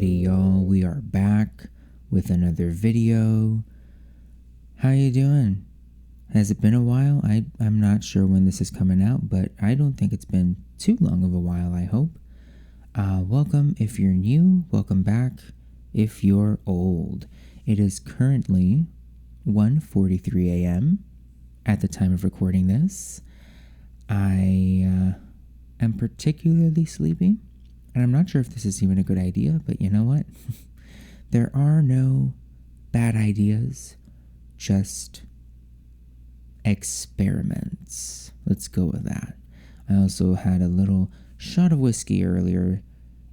Alrighty, y'all, we are back with another video. How you doing? Has it been a while? I'm not sure when this is coming out, but I don't think it's been too long of a while, I hope. Welcome if you're new, welcome back if you're old. It is currently 1:43 a.m. at the time of recording this. I am particularly sleepy. And I'm not sure if this is even a good idea, but you know what? There are no bad ideas, just experiments. Let's go with that. I also had a little shot of whiskey earlier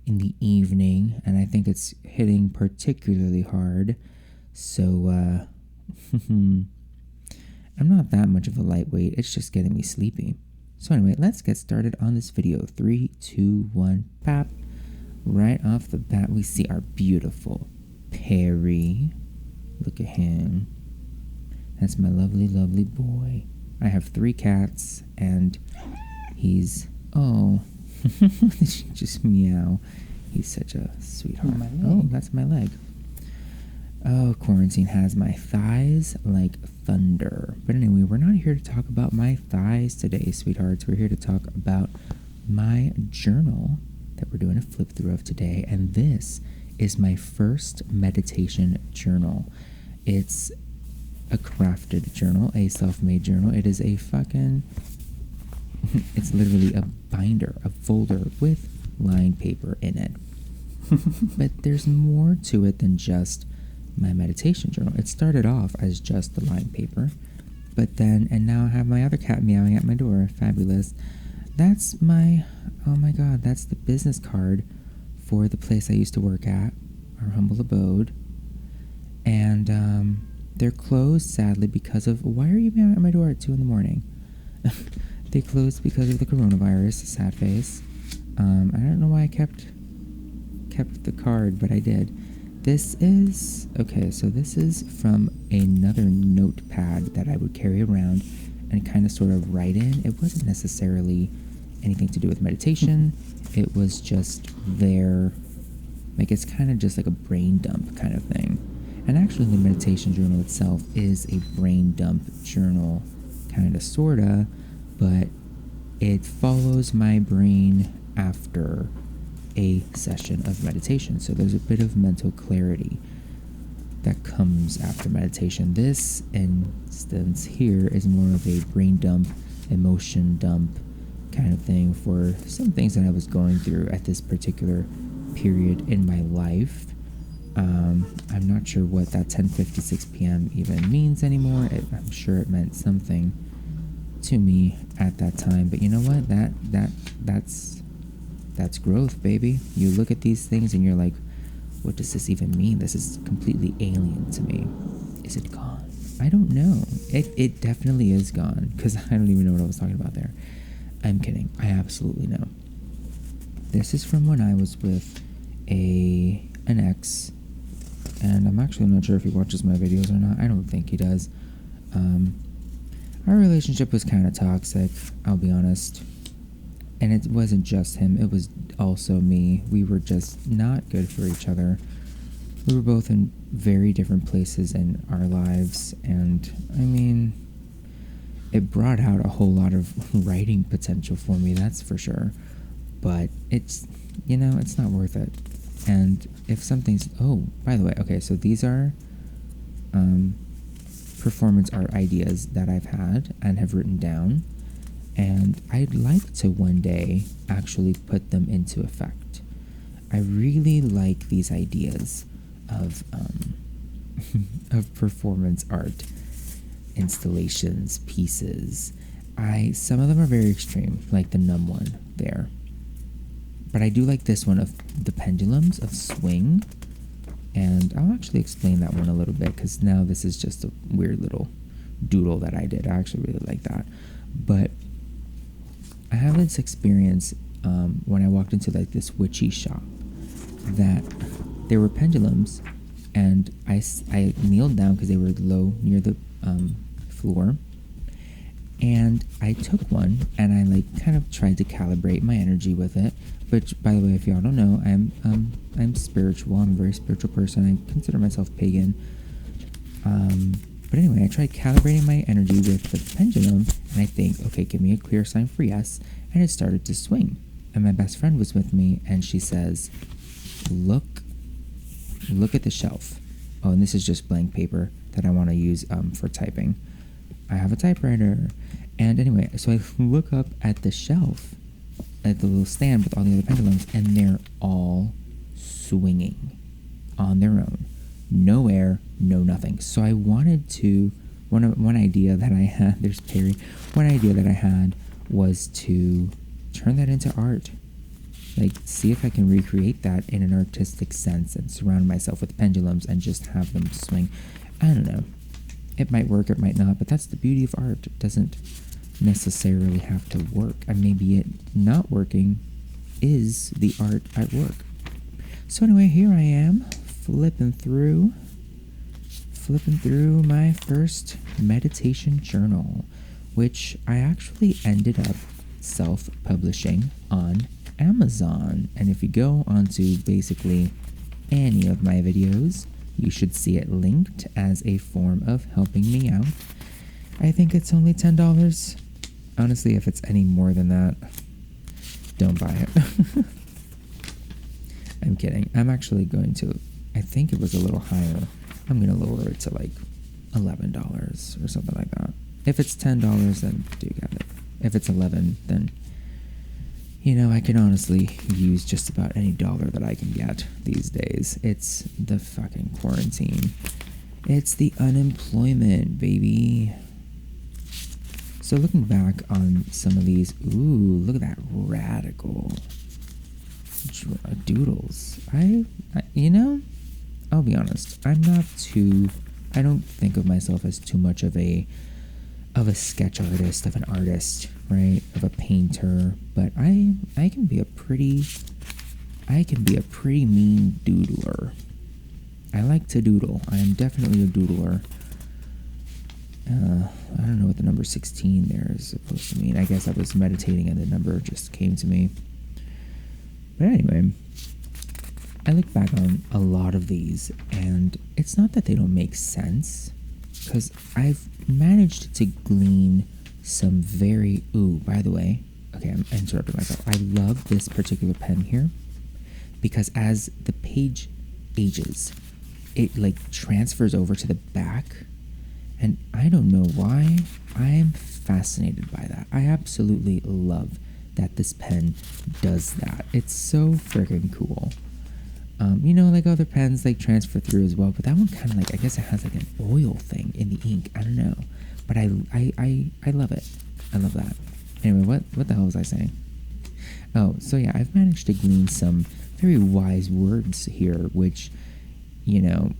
in the evening, and I think it's hitting particularly hard. So, I'm not that much of a lightweight. It's just getting me sleepy. So anyway, let's get started on this video. 3, 2, 1, pop. Right off the bat, we see our beautiful Perry. Look at him. That's my lovely, lovely boy. I have 3 cats, and he's, oh, just meow. He's such a sweetheart. Oh, that's my leg. Oh, quarantine has my thighs like thunder. But anyway, we're not here to talk about my thighs today, sweethearts. We're here to talk about my journal that we're doing a flip through of today. And this is my first meditation journal. It's a crafted journal, a self-made journal. It is a fucking, it's literally a binder, a folder with lined paper in it. But there's more to it than just my meditation journal. It started off as just the lined paper, but then, and now I have my other cat meowing at my door. Fabulous. That's my, oh my god, that's the business card for the place I used to work at, our humble abode. And they're closed, sadly, because of, why are you meowing at my door at 2 in the morning? They closed because of the coronavirus, sad face. I don't know why I kept the card, but I did. This is, okay, so this is from another notepad that I would carry around and kind of sort of write in. It wasn't necessarily anything to do with meditation. It was just there, like it's kind of just like a brain dump kind of thing. And actually the meditation journal itself is a brain dump journal, kind of, sort of, but it follows my brain after a session of meditation. So there's a bit of mental clarity that comes after meditation. This instance here is more of a brain dump, emotion dump kind of thing for some things that I was going through at this particular period in my life. I'm not sure what that 10:56 p.m. even means anymore. I'm sure it meant something to me at that time, but you know what? That's growth, baby. You look at these things and you're like, what does this even mean? This is completely alien to me. Is it gone? I don't know. It definitely is gone, because I don't even know what I was talking about there. I'm kidding. I absolutely know. This is from when I was with an ex, and I'm actually not sure if he watches my videos or not. I don't think he does. Our relationship was kind of toxic, I'll be honest. And it wasn't just him, it was also me. We were just not good for each other. We were both in very different places in our lives, and I mean, it brought out a whole lot of writing potential for me, that's for sure. But it's, it's not worth it. And if something's, oh, by the way, okay, so these are performance art ideas that I've had and have written down. And I'd like to one day actually put them into effect. I really like these ideas of of performance art installations, pieces. Some of them are very extreme, like the numb one there. But I do like this one of the pendulums of swing. And I'll actually explain that one a little bit, because now this is just a weird little doodle that I did. I actually really like that. But I have this experience when I walked into like this witchy shop, that there were pendulums, and I kneeled down because they were low near the floor, And I took one and I like kind of tried to calibrate my energy with it. Which, by the way, if y'all don't know, I'm spiritual. I'm a very spiritual person. I consider myself pagan. But anyway, I tried calibrating my energy with the pendulum, and I think, okay, give me a clear sign for yes, and it started to swing. And my best friend was with me, and she says, look at the shelf. Oh, and this is just blank paper that I want to use for typing. I have a typewriter. And anyway, so I look up at the shelf, at the little stand with all the other pendulums, and they're all swinging on their own. No air, no nothing. So I wanted to, one idea that I had, there's Perry, one idea that I had was to turn that into art. Like, see if I can recreate that in an artistic sense and surround myself with pendulums and just have them swing. I don't know. It might work, it might not, but that's the beauty of art. It doesn't necessarily have to work. And maybe it not working is the art at work. So anyway, here I am, flipping through my first meditation journal, which I actually ended up self-publishing on Amazon. And if you go onto basically any of my videos, you should see it linked as a form of helping me out. I think it's only $10. Honestly, if it's any more than that, don't buy it. I'm kidding. I'm actually going to, I think it was a little higher. I'm going to lower it to like $11 or something like that. If it's $10, then do get it. If it's $11, then, you know, I can honestly use just about any dollar that I can get these days. It's the fucking quarantine. It's the unemployment, baby. So looking back on some of these, ooh, look at that radical doodles. I you know, I'll be honest, I don't think of myself as too much of a sketch artist, of an artist, right? Of a painter, but I can be a pretty mean doodler. I like to doodle. I am definitely a doodler. I don't know what the number 16 there is supposed to mean. I guess I was meditating and the number just came to me. But anyway, I look back on a lot of these, and it's not that they don't make sense, because I've managed to glean some very... Ooh, by the way, okay, I'm interrupting myself. I love this particular pen here, because as the page ages, it like transfers over to the back, and I don't know why, I'm fascinated by that. I absolutely love that this pen does that. It's so freaking cool. You know, like other pens, like transfer through as well, but that one kind of like, I guess it has like an oil thing in the ink. I don't know, but I love it. I love that. Anyway, what the hell was I saying? Oh, so yeah, I've managed to glean some very wise words here, which, you know,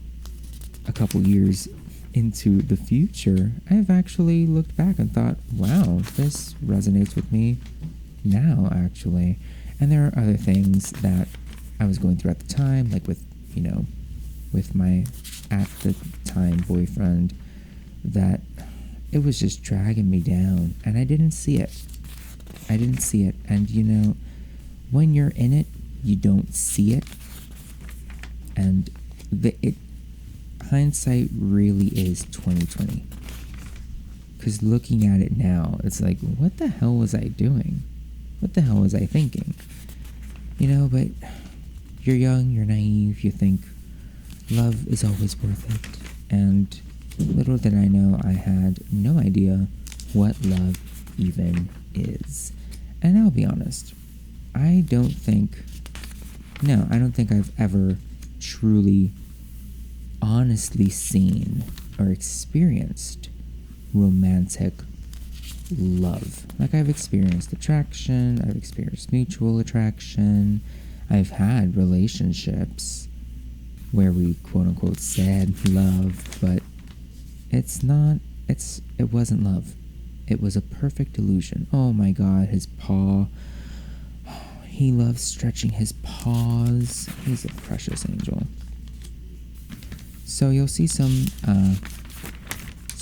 a couple years into the future, I've actually looked back and thought, wow, this resonates with me now, actually. And there are other things that I was going through at the time, like with, you know, with my at the time boyfriend, that it was just dragging me down, and I didn't see it. And you know, when you're in it, you don't see it. And hindsight really is 2020. Because looking at it now, it's like, what the hell was I doing? What the hell was I thinking? You know, but you're young, you're naive, you think love is always worth it. And little did I know, I had no idea what love even is. And I'll be honest, I don't think I've ever truly, honestly seen or experienced romantic love. Like, I've experienced attraction, I've experienced mutual attraction, I've had relationships where we quote unquote said love, but it wasn't love. It was a perfect illusion. Oh my God, his paw. He loves stretching his paws. He's a precious angel. So you'll see some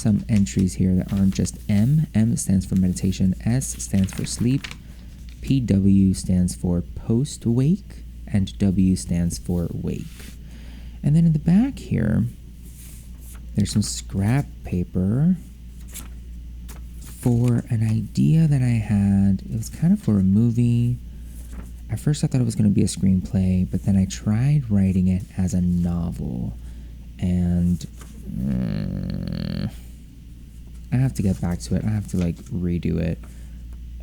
some entries here that aren't just M. M stands for meditation, S stands for sleep, PW stands for post-wake, and W stands for wake. And then in the back here, there's some scrap paper for an idea that I had. It was kind of for a movie. At first I thought it was going to be a screenplay, but then I tried writing it as a novel. And I have to get back to it. I have to redo it.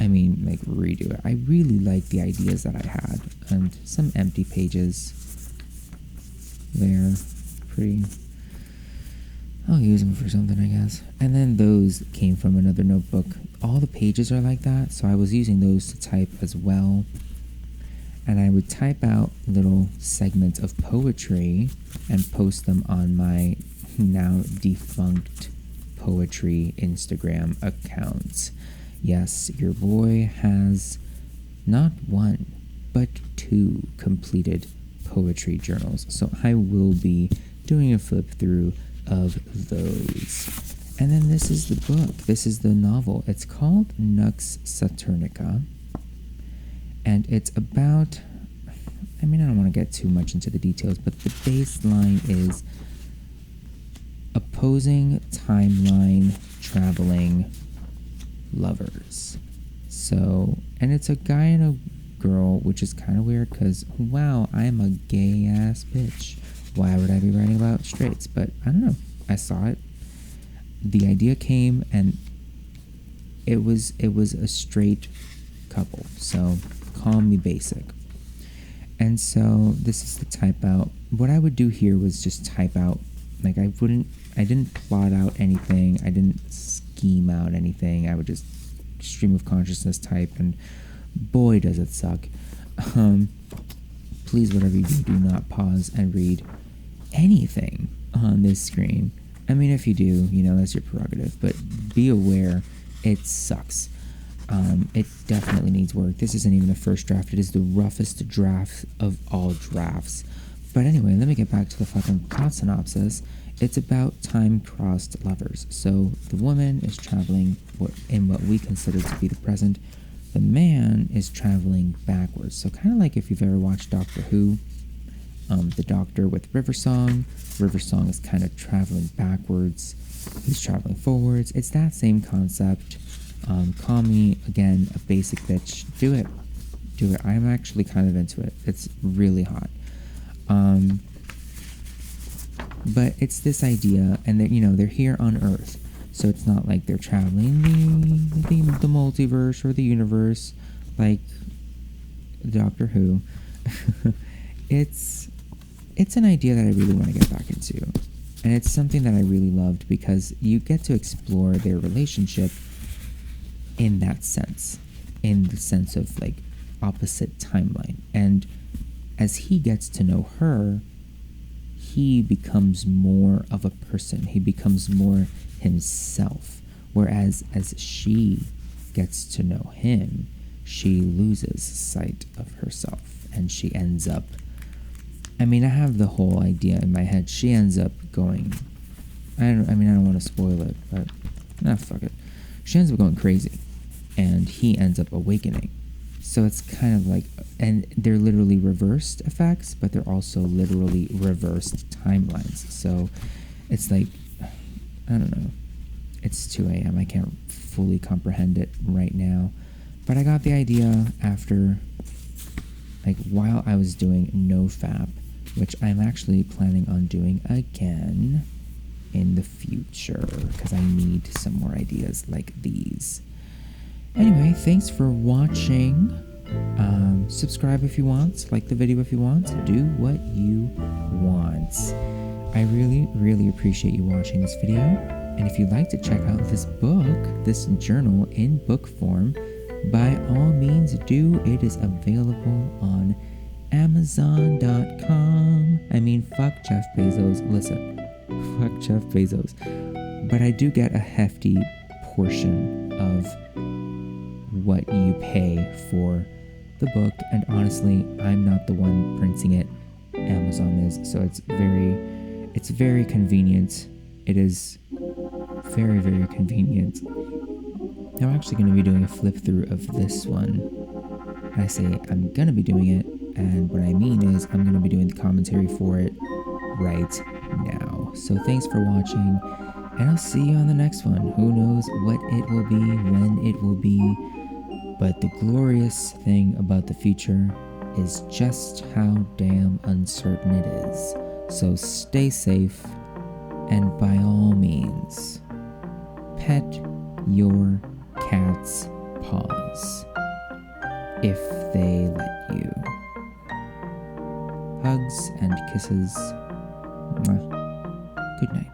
I really like the ideas that I had. And some empty pages there. I'll use them for something, I guess. And then those came from another notebook. All the pages are like that, so I was using those to type as well. And I would type out little segments of poetry and post them on my now defunct poetry Instagram account. Yes, your boy has not one, but 2 completed poetry journals. So I will be doing a flip through of those. And then this is the book. This is the novel. It's called Nux Saturnica. And it's about, I don't want to get too much into the details, but the baseline is opposing timeline traveling lovers. So, and it's a guy and a girl, which is kind of weird because, wow, I'm a gay ass bitch. Why would I be writing about straights? But I don't know. I saw it. The idea came, and it was a straight couple. So call me basic. And so this is the type out. What I would do here was just type out. I didn't plot out anything. I didn't scheme out anything. I would just stream of consciousness type, and boy, does it suck. Please, whatever you do not pause and read anything on this screen. If you do, that's your prerogative, but be aware, it sucks. It definitely needs work. This isn't even a first draft. It is the roughest draft of all drafts. But anyway, let me get back to the fucking plot synopsis. It's about time-crossed lovers. So the woman is traveling in what we consider to be the present. The man is traveling backwards. So kind of like if you've ever watched Doctor Who, the Doctor with River Song. River Song is kind of traveling backwards. He's traveling forwards. It's that same concept. Call me, again, a basic bitch. Do it. I'm actually kind of into it. It's really hot. But it's this idea, and they're here on Earth. So it's not like they're traveling the multiverse or the universe like Doctor Who. It's an idea that I really want to get back into. And it's something that I really loved because you get to explore their relationship in that sense. In the sense of opposite timeline. And as he gets to know her, he becomes more of a person. He becomes more himself. Whereas as she gets to know him, she loses sight of herself. And she ends up, I have the whole idea in my head. She ends up going, I don't want to spoil it, but fuck it. She ends up going crazy. And he ends up awakening. So it's kind of and they're literally reversed effects, but they're also literally reversed timelines. So it's I don't know. It's 2 a.m. I can't fully comprehend it right now. But I got the idea after, while I was doing NoFap, which I'm actually planning on doing again in the future, because I need some more ideas like these. Anyway, thanks for watching. Subscribe if you want, like the video if you want, do what you want. I really, really appreciate you watching this video. And if you'd like to check out this book, this journal in book form, by all means do. It is available on Amazon.com. Fuck Jeff Bezos. Listen, fuck Jeff Bezos. But I do get a hefty portion of what you pay for the book, and honestly, I'm not the one printing it. Amazon is, so it's very convenient. It is Very, very convenient. Now I'm actually going to be doing a flip through of this one. I say I'm going to be doing it, and what I mean is I'm going to be doing the commentary for it right now. So thanks for watching, and I'll see you on the next one. Who knows what it will be, when it will be, but the glorious thing about the future is just how damn uncertain it is. So stay safe, and by all means, pet your cat's paws if they let you. Hugs and kisses. Mwah. Good night.